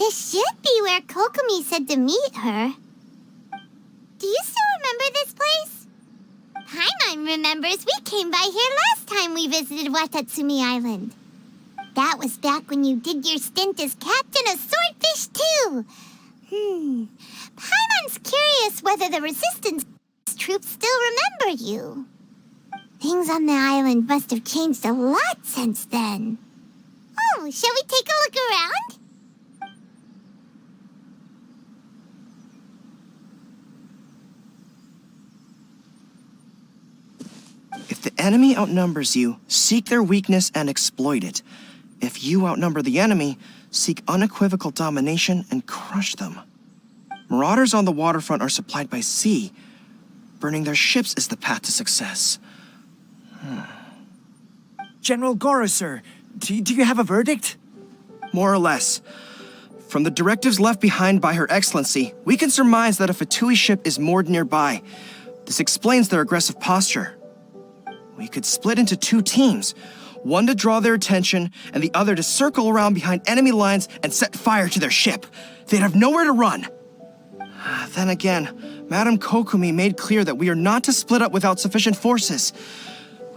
This should be where Kokomi said to meet her. Do you still remember this place? Paimon remembers we came by here last time we visited Watatsumi Island. That was back when you did your stint as captain of Swordfish too. Paimon's curious whether the Resistance troops still remember you. Things on the island must have changed a lot since then. Oh, shall we take a look around? If the enemy outnumbers you, seek their weakness and exploit it. If you outnumber the enemy, seek unequivocal domination and crush them. Marauders on the waterfront are supplied by sea. Burning their ships is the path to success. General Goro, sir, do you have a verdict? More or less. From the directives left behind by Her Excellency, we can surmise that a Fatui ship is moored nearby. This explains their aggressive posture. We could split into two teams, one to draw their attention and the other to circle around behind enemy lines and set fire to their ship. They'd have nowhere to run. Then again, Madame Kokomi made clear that we are not to split up without sufficient forces.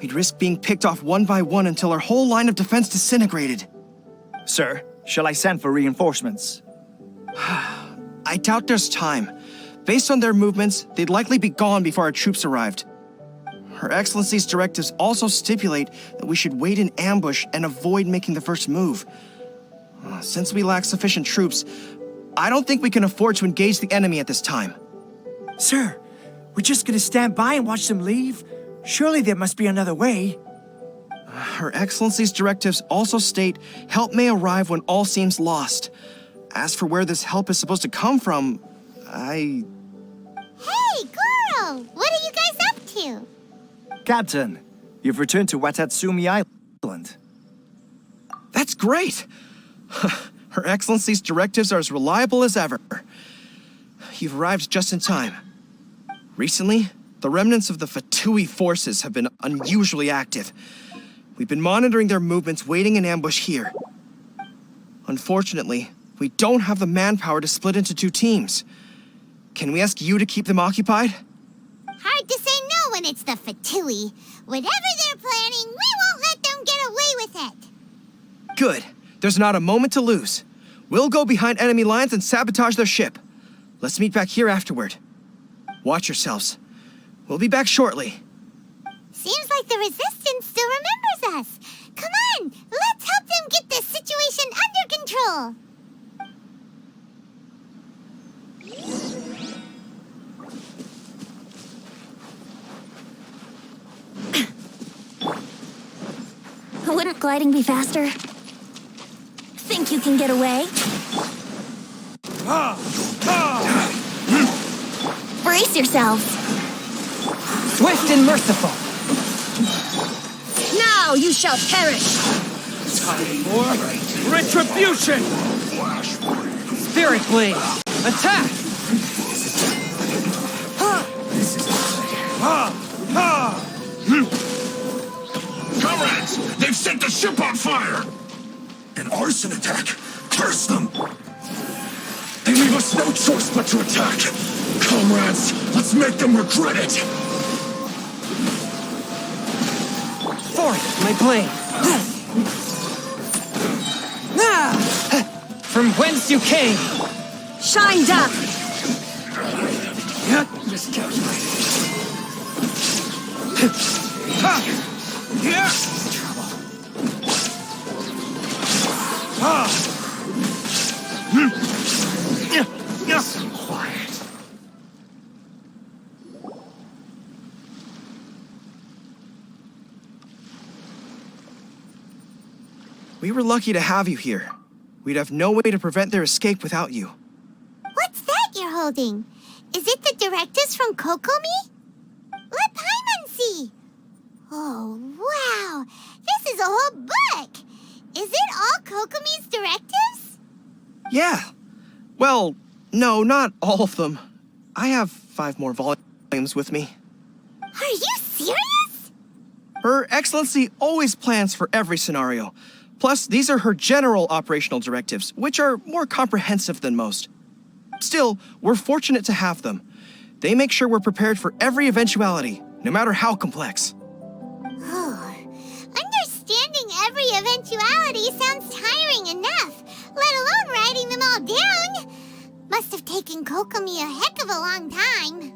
We'd risk being picked off one by one until our whole line of defense disintegrated. Sir, shall I send for reinforcements? I doubt there's time. Based on their movements, they'd likely be gone before our troops arrived. Her Excellency's directives also stipulate that we should wait in ambush and avoid making the first move. Since we lack sufficient troops, I don't think we can afford to engage the enemy at this time. Sir, we're just gonna stand by and watch them leave? Surely there must be another way. Her Excellency's directives also state help may arrive when all seems lost. As for where this help is supposed to come from, Hey, Goro! What are you guys up to? Captain, you've returned to Watatsumi Island. That's great! Her Excellency's directives are as reliable as ever. You've arrived just in time. Recently, the remnants of the Fatui forces have been unusually active. We've been monitoring their movements, waiting in ambush here. Unfortunately, we don't have the manpower to split into two teams. Can we ask you to keep them occupied? Hard to say no when it's the Fatui. Whatever they're planning, we won't let them get away with it. Good. There's not a moment to lose. We'll go behind enemy lines and sabotage their ship. Let's meet back here afterward. Watch yourselves. We'll be back shortly. Seems like the Resistance still remembers us. Come on, let's help them get this situation under control. Wouldn't gliding be faster? Think you can get away? Brace yourselves! Swift and merciful! Now you shall perish! Time for retribution! Spirit Blade! Attack! Comrades, they've set the ship on fire! An arson attack! Curse them! They leave us no choice but to attack! Comrades, let's make them regret it! Forth, my blade! From whence you came! Shined up! Miscalculated. Quiet. We were lucky to have you here. We'd have no way to prevent their escape without you. What's that you're holding? Is it the directives from Kokomi? Let Paimon see. Oh, wow. This is a whole book. Is it all Kokomi's directives? Yeah. Well, no, not all of them. I have 5 more volumes with me. Are you serious? Her Excellency always plans for every scenario, Plus, these are her general operational directives, which are more comprehensive than most. Still, we're fortunate to have them. They make sure we're prepared for every eventuality, no matter how complex. Understanding every eventuality sounds tiring enough, let alone writing them all down. Must have taken Kokomi a heck of a long time.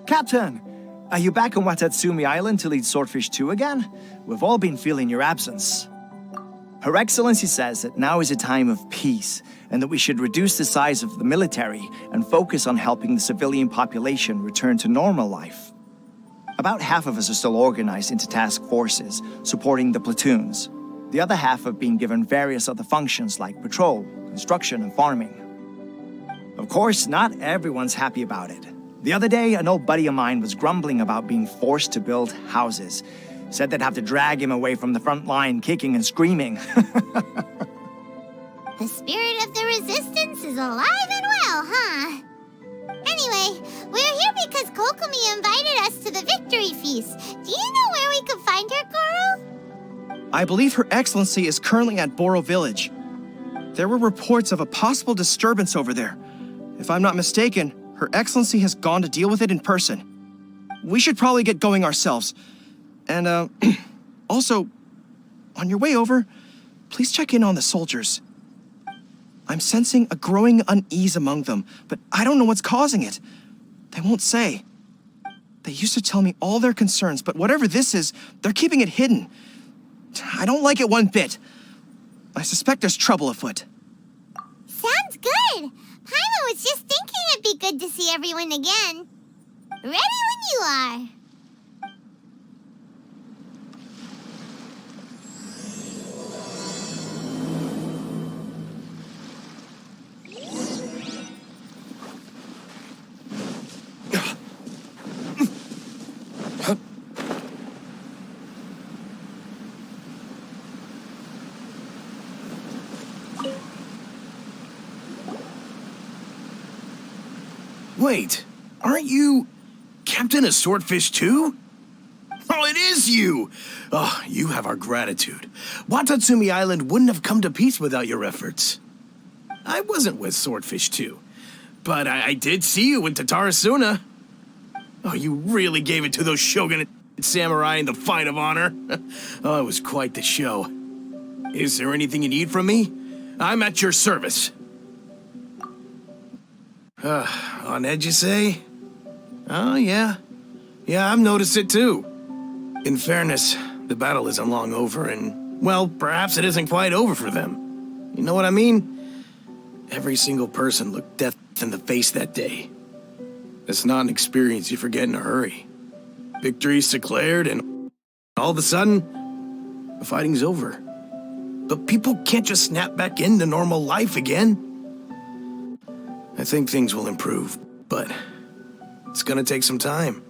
Captain, are you back on Watatsumi Island to lead Swordfish 2 again? We've all been feeling your absence. Her Excellency says that now is a time of peace, and that we should reduce the size of the military and focus on helping the civilian population return to normal life. About half of us are still organized into task forces, supporting the platoons. The other half have been given various other functions like patrol, construction, and farming. Of course, not everyone's happy about it. The other day, an old buddy of mine was grumbling about being forced to build houses. Said they'd have to drag him away from the front line, kicking and screaming. The spirit of the resistance is alive and well, huh? Anyway, we're here because Kokomi invited us to the victory feast. Do you know where we could find her, Goro? I believe Her Excellency is currently at Boro Village. There were reports of a possible disturbance over there. If I'm not mistaken, Her Excellency has gone to deal with it in person. We should probably get going ourselves. And, also, on your way over, please check in on the soldiers. I'm sensing a growing unease among them, but I don't know what's causing it. They won't say. They used to tell me all their concerns, but whatever this is, they're keeping it hidden. I don't like it one bit. I suspect there's trouble afoot. Sounds good. Paimon was just thinking it'd be good to see everyone again. Ready when you are. Wait, aren't you Captain of Swordfish 2? Oh, it is you! Oh, you have our gratitude. Watatsumi Island wouldn't have come to peace without your efforts. I wasn't with Swordfish 2, but I did see you in Tatarasuna. Oh, you really gave it to those shogunate samurai in the fight of honor. Oh, it was quite the show. Is there anything you need from me? I'm at your service. On edge, you say? Oh, yeah. Yeah, I've noticed it too. In fairness, the battle isn't long over, and, well, perhaps it isn't quite over for them. You know what I mean? Every single person looked death in the face that day. It's not an experience you forget in a hurry. Victory's declared, and all of a sudden, the fighting's over. But people can't just snap back into normal life again. I think things will improve, but it's gonna take some time.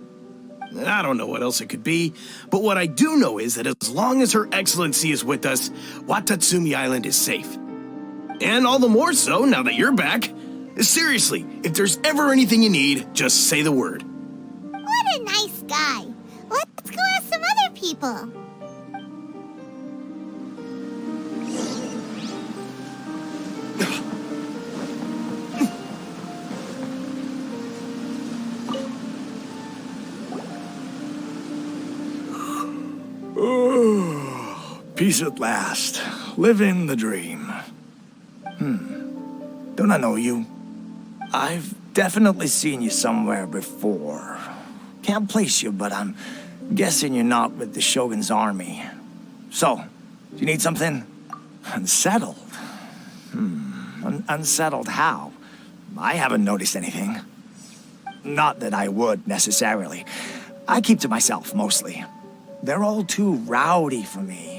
I don't know what else it could be, but what I do know is that as long as Her Excellency is with us, Watatsumi Island is safe. And all the more so now that you're back. Seriously, if there's ever anything you need, just say the word. What a nice guy. Let's go ask some other people. Peace at last. Living the dream. Don't I know you? I've definitely seen you somewhere before. Can't place you, but I'm guessing you're not with the Shogun's army. So, do you need something? Unsettled? Unsettled how? I haven't noticed anything. Not that I would, necessarily. I keep to myself, mostly. They're all too rowdy for me.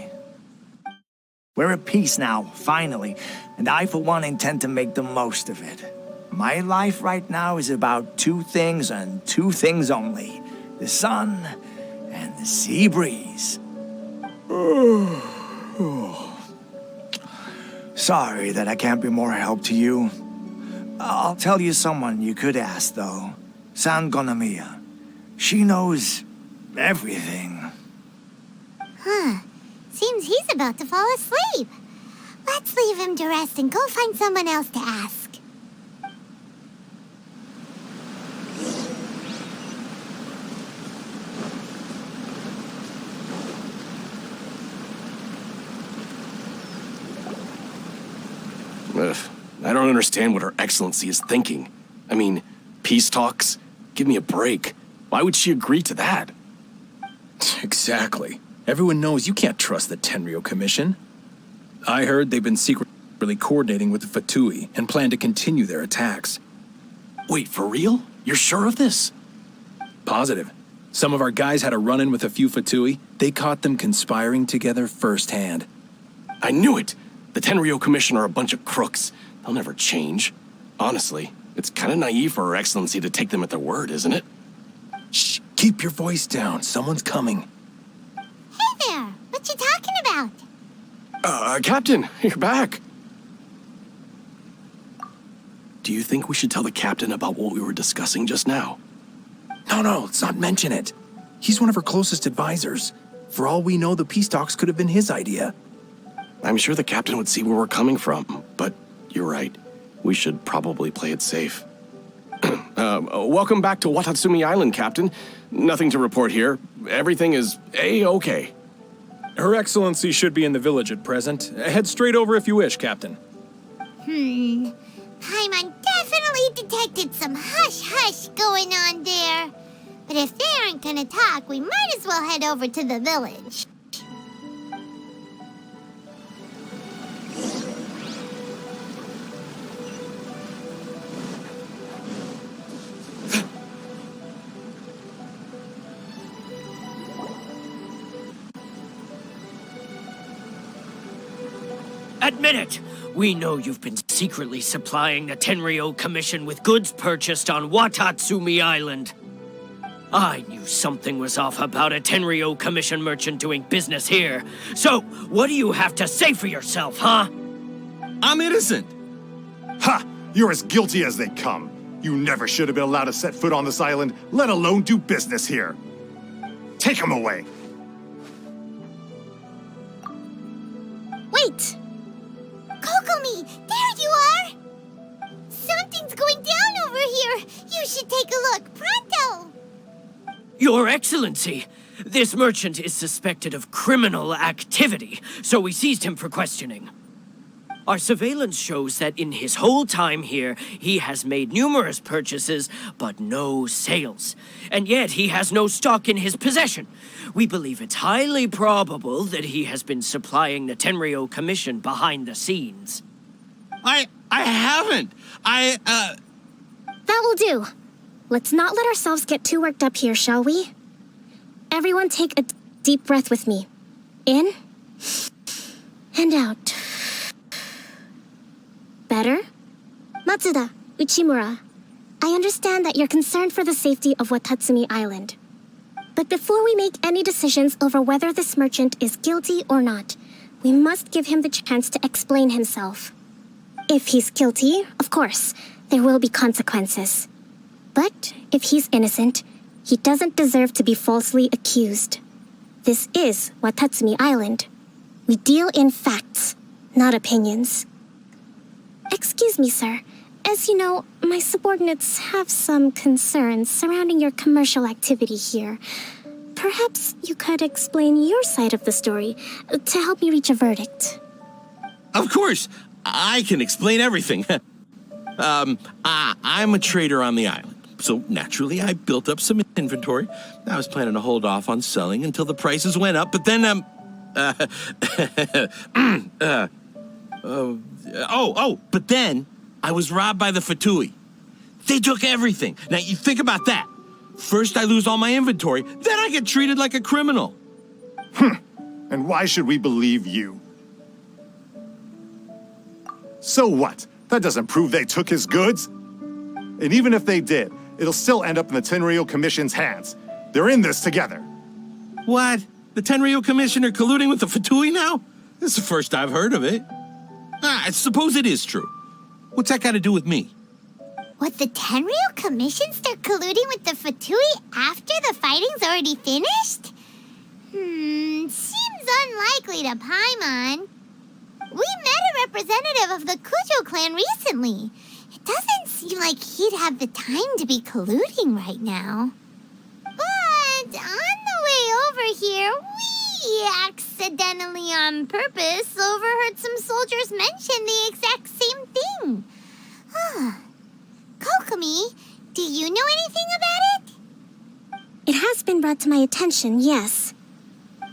We're at peace now, finally, and I, for one, intend to make the most of it. My life right now is about two things and two things only. The sun and the sea breeze. Sorry that I can't be more help to you. I'll tell you someone you could ask, though. San Gonomiya. She knows everything. Huh. Seems he's a about to fall asleep. Let's leave him to rest and go find someone else to ask. Ugh, I don't understand what Her Excellency is thinking. I mean, peace talks? Give me a break. Why would she agree to that? Exactly. Everyone knows you can't trust the Tenryou Commission. I heard they've been secretly coordinating with the Fatui and plan to continue their attacks. Wait, for real? You're sure of this? Positive. Some of our guys had a run-in with a few Fatui. They caught them conspiring together firsthand. I knew it! The Tenryou Commission are a bunch of crooks. They'll never change. Honestly, it's kind of naive for Her Excellency to take them at their word, isn't it? Shh, keep your voice down. Someone's coming. Hey there, what you talking about? Captain, you're back. Do you think we should tell the captain about what we were discussing just now? No, let's not mention it. He's one of our closest advisors. For all we know, the peace talks could have been his idea. I'm sure the captain would see where we're coming from, but you're right. We should probably play it safe. Welcome back to Watatsumi Island, Captain. Nothing to report here. Everything is A-okay. Her Excellency should be in the village at present. Head straight over if you wish, Captain. Paimon definitely detected some hush-hush going on there. But if they aren't gonna talk, we might as well head over to the village. Admit it! We know you've been secretly supplying the Tenryou Commission with goods purchased on Watatsumi Island. I knew something was off about a Tenryou Commission merchant doing business here. So, what do you have to say for yourself, huh? I'm innocent! Ha! You're as guilty as they come. You never should have been allowed to set foot on this island, let alone do business here. Take him away! Wait! Kokomi, there you are! Something's going down over here. You should take a look, pronto! Your Excellency, this merchant is suspected of criminal activity, so we seized him for questioning. Our surveillance shows that in his whole time here, he has made numerous purchases, but no sales. And yet he has no stock in his possession. We believe it's highly probable that he has been supplying the Tenryou Commission behind the scenes. I haven't. That will do. Let's not let ourselves get too worked up here, shall we? Everyone take a deep breath with me. In and out. Better? Matsuda, Uchimura, I understand that you're concerned for the safety of Watatsumi Island. But before we make any decisions over whether this merchant is guilty or not, we must give him the chance to explain himself. If he's guilty, of course, there will be consequences. But if he's innocent, he doesn't deserve to be falsely accused. This is Watatsumi Island. We deal in facts, not opinions. Excuse me, sir. As you know, my subordinates have some concerns surrounding your commercial activity here. Perhaps you could explain your side of the story to help me reach a verdict. Of course, I can explain everything. I'm a trader on the island, so naturally I built up some inventory. I was planning to hold off on selling until the prices went up, but then, but then I was robbed by the Fatui. They took everything. Now, you think about that. First I lose all my inventory, then I get treated like a criminal. And why should we believe you? So what? That doesn't prove they took his goods. And even if they did, it'll still end up in the Tenryou Commission's hands. They're in this together. What? The Tenryou Commission are colluding with the Fatui now? This is the first I've heard of it. I suppose it is true. What's that got to do with me? What, the Tenryou Commission start colluding with the Fatui after the fighting's already finished? Seems seems unlikely to Paimon. We met a representative of the Kujo clan recently. It doesn't seem like he'd have the time to be colluding right now. But on the way over here, we accidentally on purpose overheard some soldiers mention the exact same thing. Kokomi, do you know anything about it? It has been brought to my attention, yes.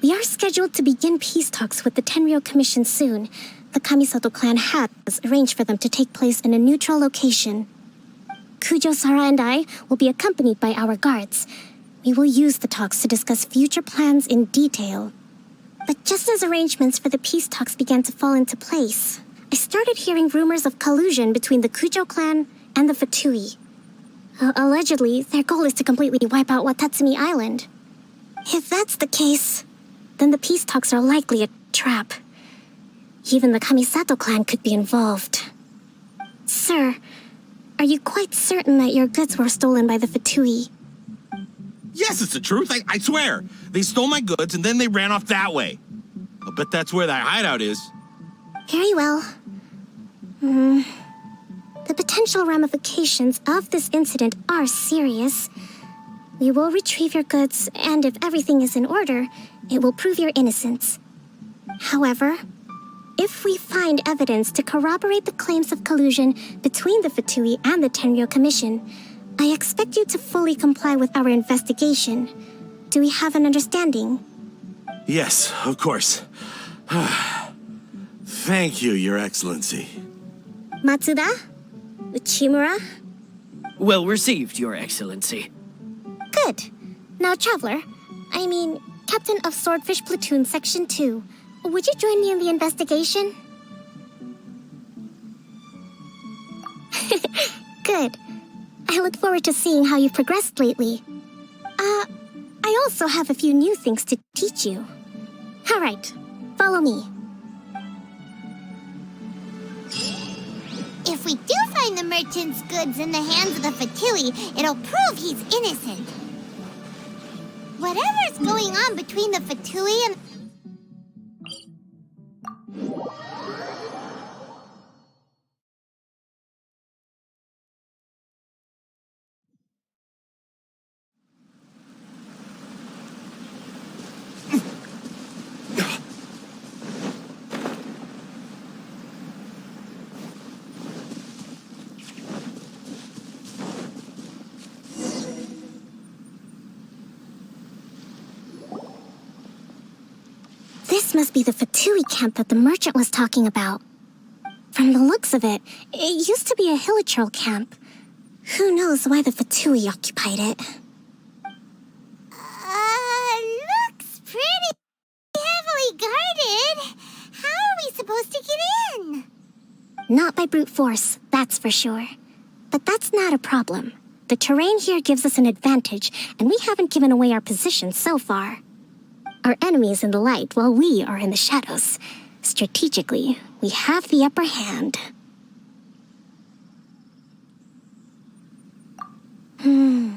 We are scheduled to begin peace talks with the Tenryou Commission soon. The Kamisato clan has arranged for them to take place in a neutral location. Kujo-Sara and I will be accompanied by our guards. We will use the talks to discuss future plans in detail. But just as arrangements for the peace talks began to fall into place, I started hearing rumors of collusion between the Kujo clan and the Fatui. Allegedly, their goal is to completely wipe out Watatsumi Island. If that's the case, then the peace talks are likely a trap. Even the Kamisato clan could be involved. Sir, are you quite certain that your goods were stolen by the Fatui? Yes, it's the truth. I swear. They stole my goods and then they ran off that way. I'll bet that's where that hideout is. Very well. The potential ramifications of this incident are serious. We will retrieve your goods, and if everything is in order, it will prove your innocence. However, if we find evidence to corroborate the claims of collusion between the Fatui and the Tenryou Commission, I expect you to fully comply with our investigation. Do we have an understanding? Yes, of course. Thank you, Your Excellency. Matsuda? Uchimura? Well received, Your Excellency. Good. Now, Traveler, Captain of Swordfish Platoon Section 2, would you join me in the investigation? Good. I look forward to seeing how you've progressed lately. I also have a few new things to teach you. All right, follow me. If we do find the merchant's goods in the hands of the Fatui, it'll prove he's innocent. Whatever's going on between the Fatui and... This must be the Fatui camp that the merchant was talking about. From the looks of it, it used to be a Hilichurl camp. Who knows why the Fatui occupied it? Looks pretty heavily guarded. How are we supposed to get in? Not by brute force, that's for sure. But that's not a problem. The terrain here gives us an advantage, and we haven't given away our position so far. Our enemy is in the light while we are in the shadows. Strategically, we have the upper hand. I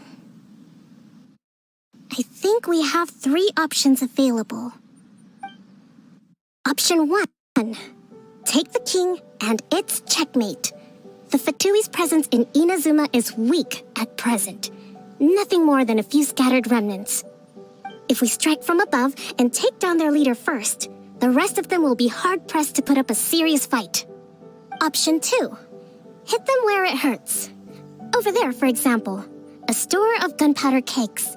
think we have 3 options available. Option 1. Take the king, and it's checkmate. The Fatui's presence in Inazuma is weak at present. Nothing more than a few scattered remnants. If we strike from above and take down their leader first, the rest of them will be hard-pressed to put up a serious fight. Option 2. Hit them where it hurts. Over there, for example, a store of gunpowder cakes.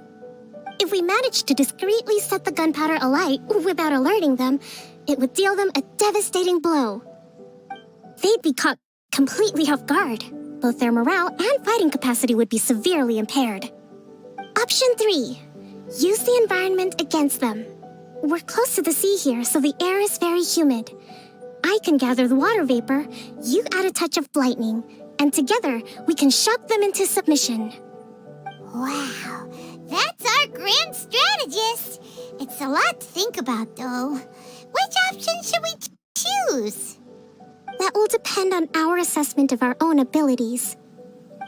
If we manage to discreetly set the gunpowder alight without alerting them, it would deal them a devastating blow. They'd be caught completely off guard. Both their morale and fighting capacity would be severely impaired. Option 3. Use the environment against them. We're close to the sea here, so the air is very humid. I can gather the water vapor, you add a touch of lightning, and together we can shock them into submission. Wow, that's our grand strategist. It's a lot to think about, though. Which option should we choose? That will depend on our assessment of our own abilities.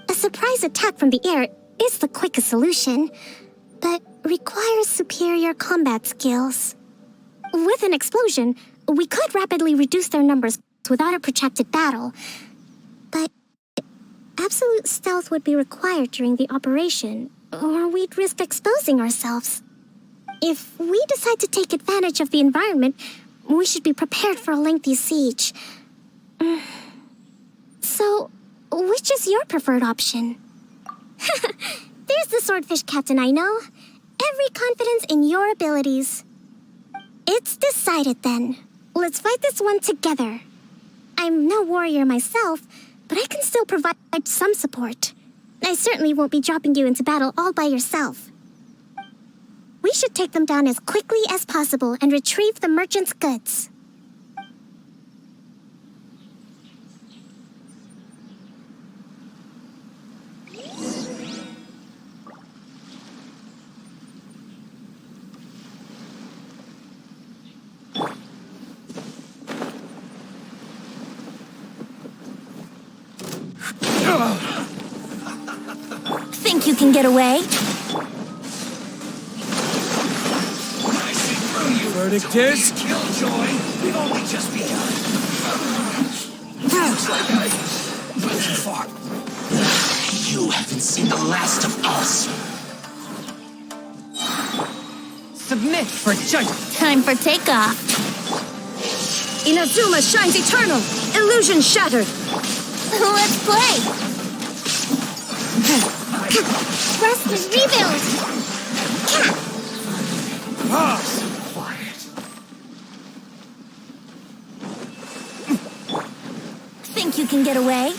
A surprise attack from the air is the quickest solution, but requires superior combat skills. With an explosion, we could rapidly reduce their numbers without a protracted battle. But absolute stealth would be required during the operation, or we'd risk exposing ourselves. If we decide to take advantage of the environment, we should be prepared for a lengthy siege. So, which is your preferred option? There's the swordfish captain I know. Every confidence in your abilities. It's decided then. Let's fight this one together. I'm no warrior myself, but I can still provide some support. I certainly won't be dropping you into battle all by yourself. We should take them down as quickly as possible and retrieve the merchant's goods. Think you can get away? Verdict is? Killjoy, we've only just begun. Looks like I went too far. You haven't seen the last of us. Submit for judgment. Time for takeoff. Inazuma shines eternal. Illusion shattered. Let's play. Rest and rebuild. Think you can get away?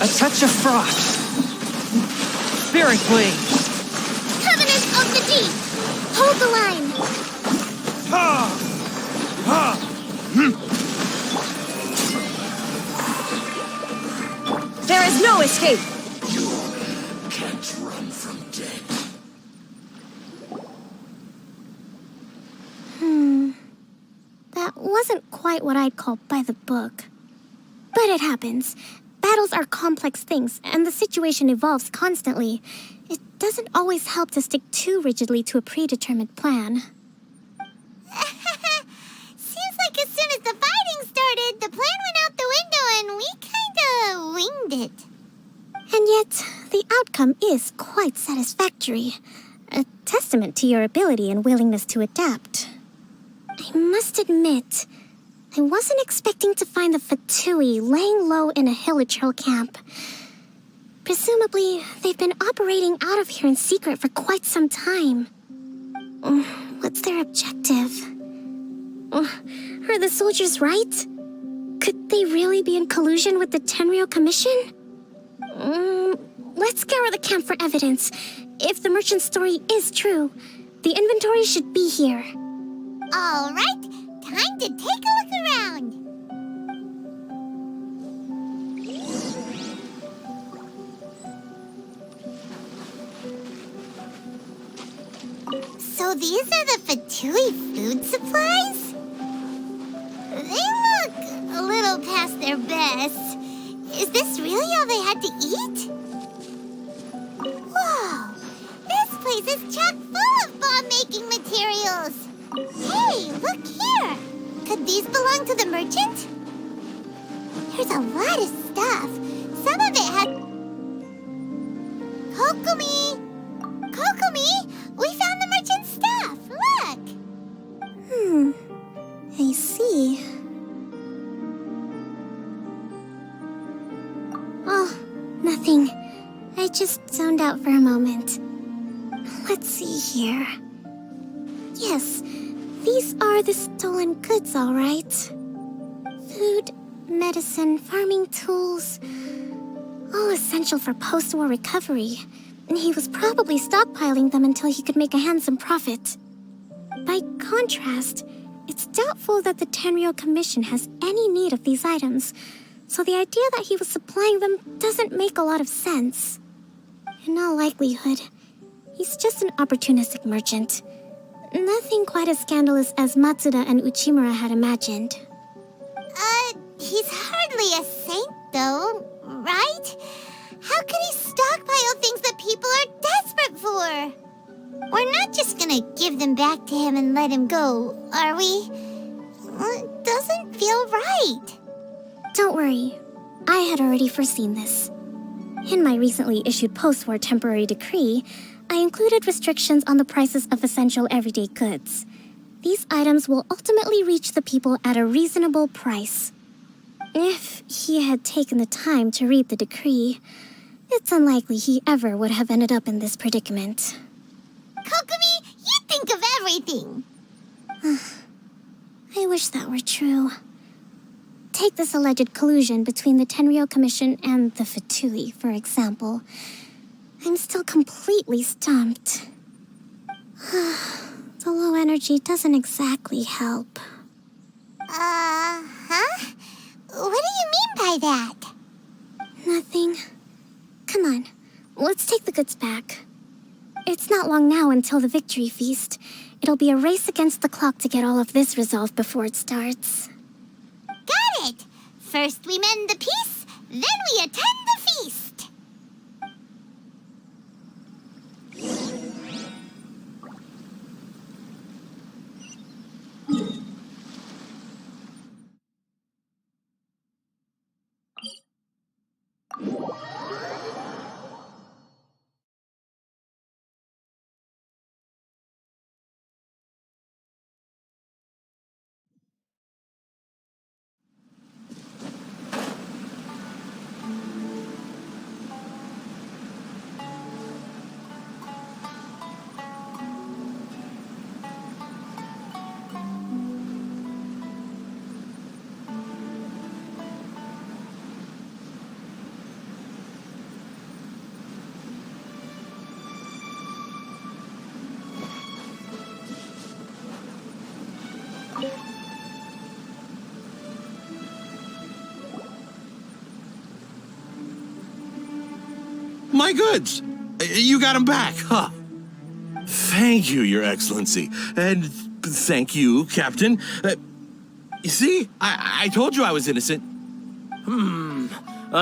A touch of frost. Spirit blade. Covenant of the Deep. Hold the line. There is no escape. You can't run from death. That wasn't quite what I'd call by the book. But it happens. Battles are complex things, and the situation evolves constantly. It doesn't always help to stick too rigidly to a predetermined plan. Seems like as soon as the fighting started, the plan went out the window and we kinda winged it. And yet, the outcome is quite satisfactory. A testament to your ability and willingness to adapt. I must admit, I wasn't expecting to find the Fatui laying low in a Hilichurl camp. Presumably, they've been operating out of here in secret for quite some time. What's their objective? Are the soldiers right? Could they really be in collusion with the Tenryou Commission? Let's scour the camp for evidence. If the merchant's story is true, the inventory should be here. All right, time to take a look around. So these are the Fatui food supplies? They look a little past their best. Is this really all they had to eat? Whoa! This place is chock full of bomb-making materials! Hey, look here! Could these belong to the merchant? There's a lot of stuff. Some of it had... Kokomi! Kokomi! We found the merchant's stuff! Look! I see. Oh, nothing. I just zoned out for a moment. Let's see here. Yes, these are the stolen goods, all right. Food, medicine, farming tools. All essential for post-war recovery. He was probably stockpiling them until he could make a handsome profit. By contrast, it's doubtful that the Tenryou Commission has any need of these items, so the idea that he was supplying them doesn't make a lot of sense. In all likelihood, he's just an opportunistic merchant. Nothing quite as scandalous as Matsuda and Uchimura had imagined. He's hardly a saint, though, right? How could he stockpile things that people are desperate for? We're not just gonna give them back to him and let him go, are we? It doesn't feel right. Don't worry. I had already foreseen this. In my recently issued post-war temporary decree, I included restrictions on the prices of essential everyday goods. These items will ultimately reach the people at a reasonable price. If he had taken the time to read the decree, it's unlikely he ever would have ended up in this predicament. Kokomi, you think of everything. I wish that were true. Take this alleged collusion between the Tenryou Commission and the Fatui, for example. I'm still completely stumped. The low energy doesn't exactly help. Huh? What do you mean by that? Nothing. Come on, let's take the goods back. It's not long now until the victory feast. It'll be a race against the clock to get all of this resolved before it starts. Got it! First we mend the peace, then we attend the feast! My goods! You got them back, huh? Thank you, Your Excellency. And thank you, Captain. You see, I told you I was innocent. I'm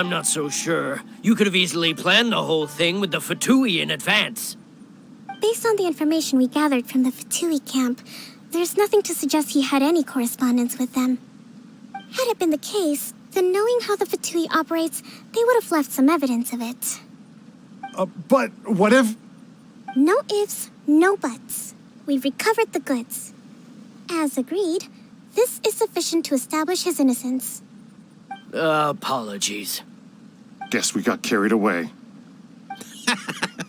not so sure. You could have easily planned the whole thing with the Fatui in advance. Based on the information we gathered from the Fatui camp, there's nothing to suggest he had any correspondence with them. Had it been the case, then knowing how the Fatui operates, they would have left some evidence of it. But what if... No ifs, no buts. We've recovered the goods. As agreed, this is sufficient to establish his innocence. Apologies. Guess we got carried away.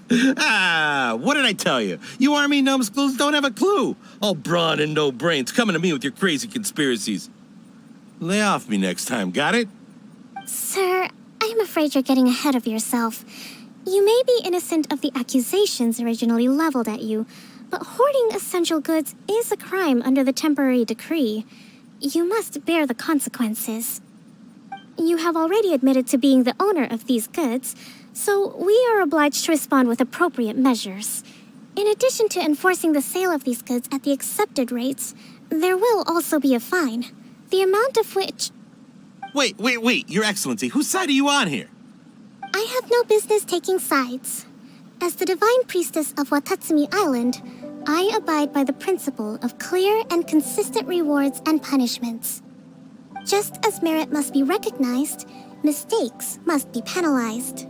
What did I tell you? You army numbskulls don't have a clue. All brawn and no brains coming to me with your crazy conspiracies. Lay off me next time, got it? Sir, I'm afraid you're getting ahead of yourself. You may be innocent of the accusations originally leveled at you, but hoarding essential goods is a crime under the temporary decree. You must bear the consequences. You have already admitted to being the owner of these goods, so we are obliged to respond with appropriate measures. In addition to enforcing the sale of these goods at the accepted rates, there will also be a fine, the amount of which... Wait, Your Excellency, whose side are you on here? I have no business taking sides. As the Divine Priestess of Watatsumi Island, I abide by the principle of clear and consistent rewards and punishments. Just as merit must be recognized, mistakes must be penalized.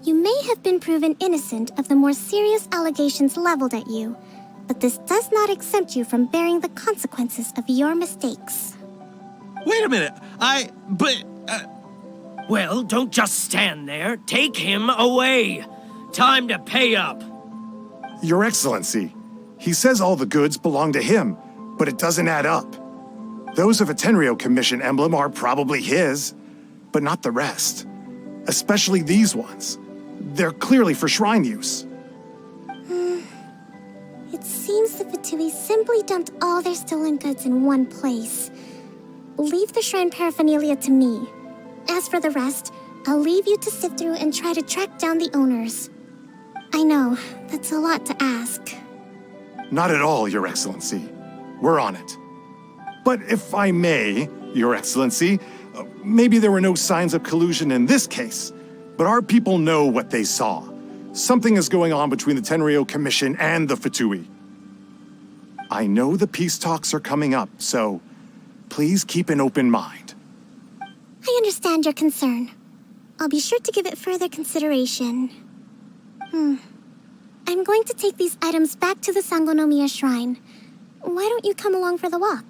You may have been proven innocent of the more serious allegations leveled at you, but this does not exempt you from bearing the consequences of your mistakes. Wait a minute, Well, don't just stand there. Take him away. Time to pay up. Your Excellency, he says all the goods belong to him, but it doesn't add up. Those of a Tenryou Commission emblem are probably his, but not the rest. Especially these ones. They're clearly for shrine use. It seems the Fatui simply dumped all their stolen goods in one place. Leave the shrine paraphernalia to me. As for the rest, I'll leave you to sift through and try to track down the owners. I know, that's a lot to ask. Not at all, Your Excellency. We're on it. But if I may, Your Excellency, maybe there were no signs of collusion in this case, but our people know what they saw. Something is going on between the Tenryo Commission and the Fatui. I know the peace talks are coming up, so please keep an open mind. I understand your concern. I'll be sure to give it further consideration. I'm going to take these items back to the Sangonomiya Shrine. Why don't you come along for the walk?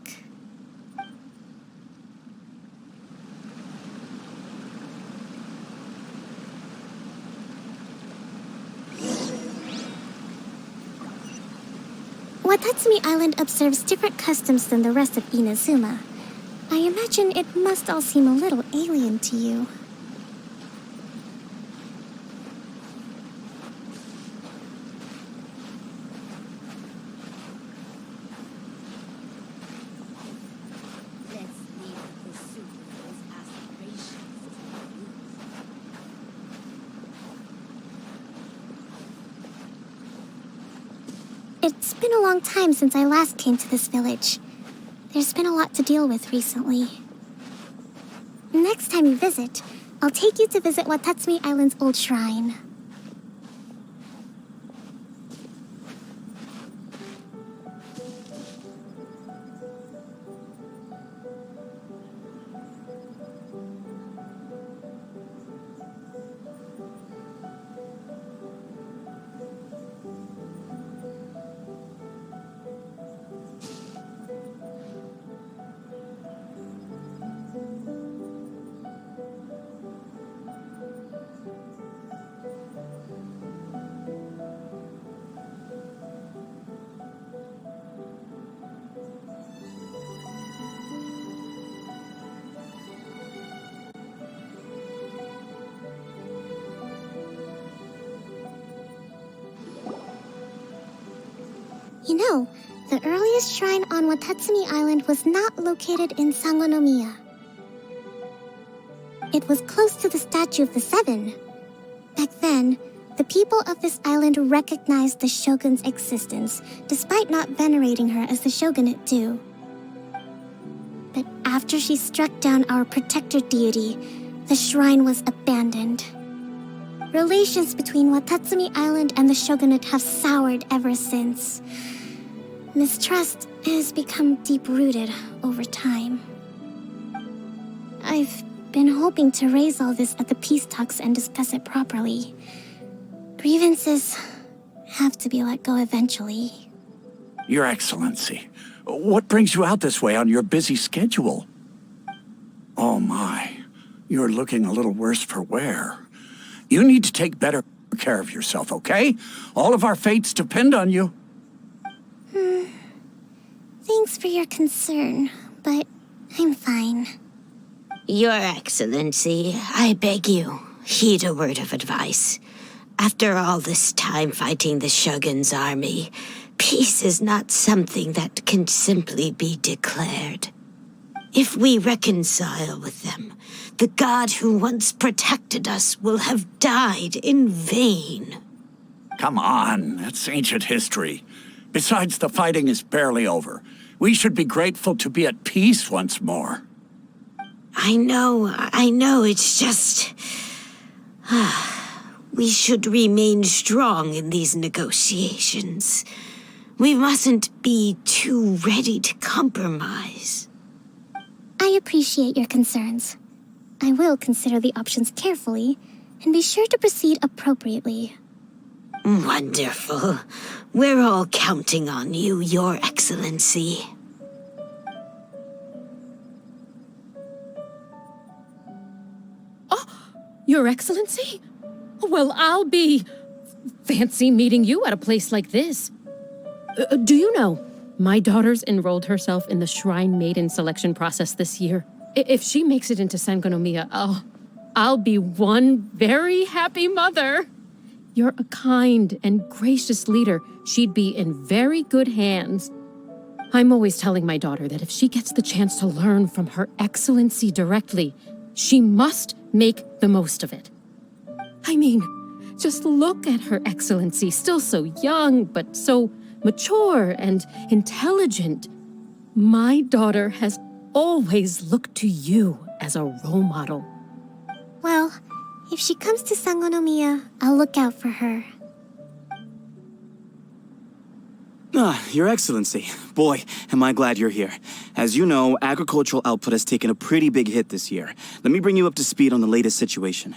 Watatsumi Island observes different customs than the rest of Inazuma. I imagine it must all seem a little alien to you. It's been a long time since I last came to this village. There's been a lot to deal with recently. Next time you visit, I'll take you to visit Watatsumi Island's old shrine. You know, the earliest shrine on Watatsumi Island was not located in Sangonomiya. It was close to the Statue of the Seven. Back then, the people of this island recognized the shogun's existence, despite not venerating her as the shogunate do. But after she struck down our protector deity, the shrine was abandoned. Relations between Watatsumi Island and the shogunate have soured ever since. Mistrust has become deep-rooted over time. I've been hoping to raise all this at the peace talks and discuss it properly. Grievances have to be let go eventually. Your Excellency, what brings you out this way on your busy schedule? Oh my, you're looking a little worse for wear. You need to take better care of yourself, okay? All of our fates depend on you. Thanks for your concern, but I'm fine. Your Excellency, I beg you, heed a word of advice. After all this time fighting the Shogun's army, peace is not something that can simply be declared. If we reconcile with them, the god who once protected us will have died in vain. Come on, that's ancient history. Besides, the fighting is barely over. We should be grateful to be at peace once more. I know, it's just... we should remain strong in these negotiations. We mustn't be too ready to compromise. I appreciate your concerns. I will consider the options carefully and be sure to proceed appropriately. Wonderful. We're all counting on you, Your Excellency. Oh, Your Excellency? Well, I'll be... fancy meeting you at a place like this. Do you know, my daughter's enrolled herself in the Shrine Maiden selection process this year. If she makes it into Sangonomiya, I'll be one very happy mother. You're a kind and gracious leader. She'd be in very good hands. I'm always telling my daughter that if she gets the chance to learn from Her Excellency directly, she must make the most of it. I mean, just look at Her Excellency, still so young, but so mature and intelligent. My daughter has always looked to you as a role model. Well, if she comes to Sangonomiya, I'll look out for her. Your Excellency. Boy, am I glad you're here. As you know, agricultural output has taken a pretty big hit this year. Let me bring you up to speed on the latest situation.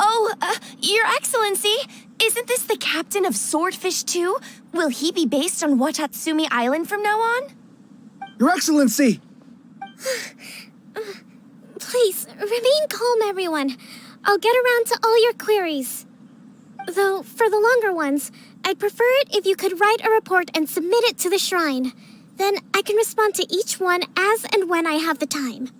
Oh, Your Excellency, isn't this the captain of Swordfish 2? Will he be based on Watatsumi Island from now on? Your Excellency! Please, remain calm, everyone. I'll get around to all your queries. Though, for the longer ones, I'd prefer it if you could write a report and submit it to the shrine. Then I can respond to each one as and when I have the time.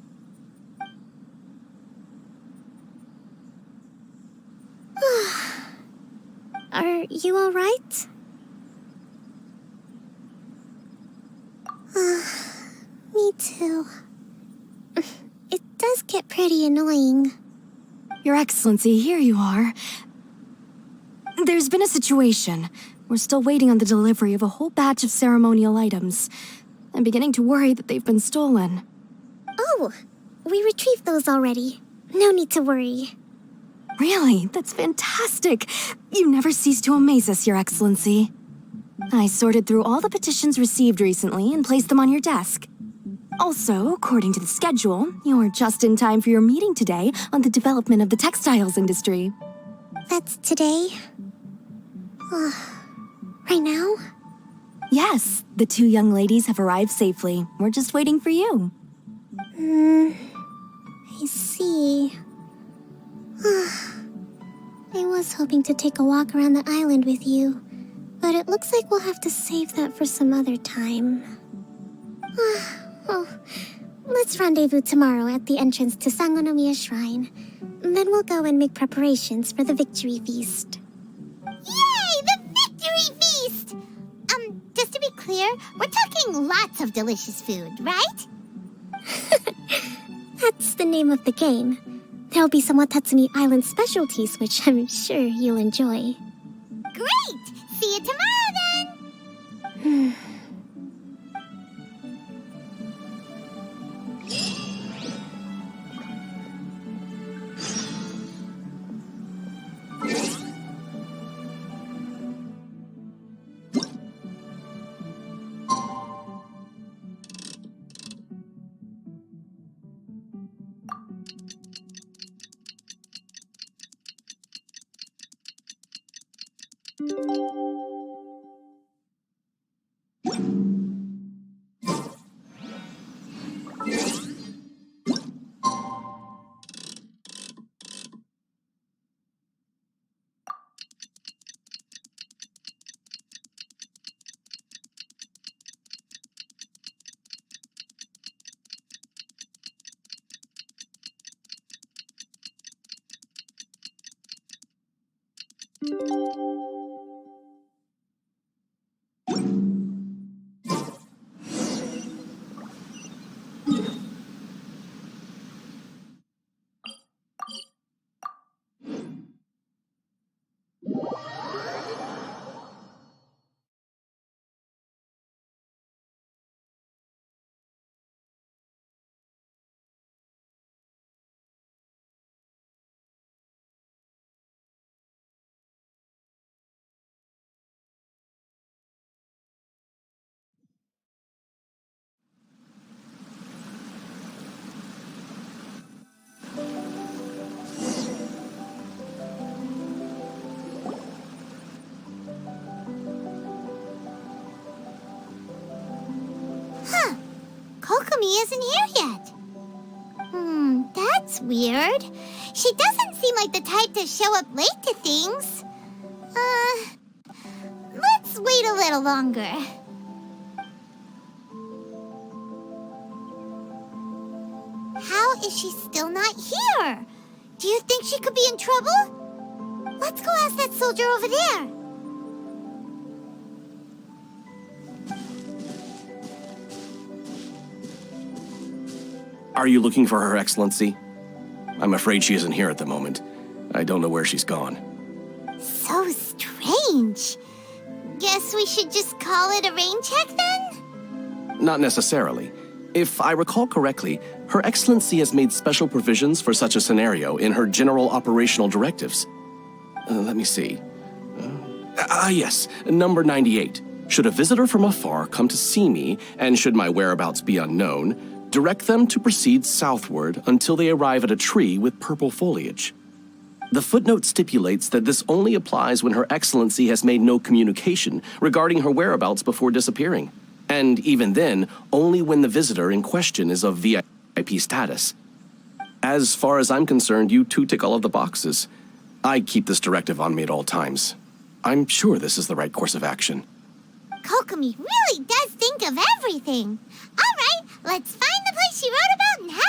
Are you all right? Me too. It does get pretty annoying. Your Excellency, here you are. There's been a situation. We're still waiting on the delivery of a whole batch of ceremonial items. I'm beginning to worry that they've been stolen. Oh, we retrieved those already. No need to worry. Really? That's fantastic. You never cease to amaze us, Your Excellency. I sorted through all the petitions received recently and placed them on your desk. Also, according to the schedule, you're just in time for your meeting today on the development of the textiles industry. That's today? Right now? Yes, the two young ladies have arrived safely. We're just waiting for you. I see. I was hoping to take a walk around the island with you, but it looks like we'll have to save that for some other time. Let's rendezvous tomorrow at the entrance to Sangonomiya Shrine. Then we'll go and make preparations for the victory feast. Yay! The victory feast! Just to be clear, we're talking lots of delicious food, right? That's the name of the game. There'll be some Watatsumi Island specialties, which I'm sure you'll enjoy. Great! See you tomorrow, then! Kokomi isn't here yet. That's weird. She doesn't seem like the type to show up late to things. Let's wait a little longer. How is she still not here? Do you think she could be in trouble? Let's go ask that soldier over there. Are you looking for Her Excellency? I'm afraid she isn't here at the moment. I don't know where she's gone. So strange. Guess we should just call it a rain check then? Not necessarily. If I recall correctly, Her Excellency has made special provisions for such a scenario in her general operational directives. Let me see. Yes, number 98. Should a visitor from afar come to see me, and should my whereabouts be unknown, direct them to proceed southward until they arrive at a tree with purple foliage. The footnote stipulates that this only applies when Her Excellency has made no communication regarding her whereabouts before disappearing, and even then, only when the visitor in question is of VIP status. As far as I'm concerned, you two tick all of the boxes. I keep this directive on me at all times. I'm sure this is the right course of action. Kokomi really does think of everything. All right, let's find the place she wrote about and head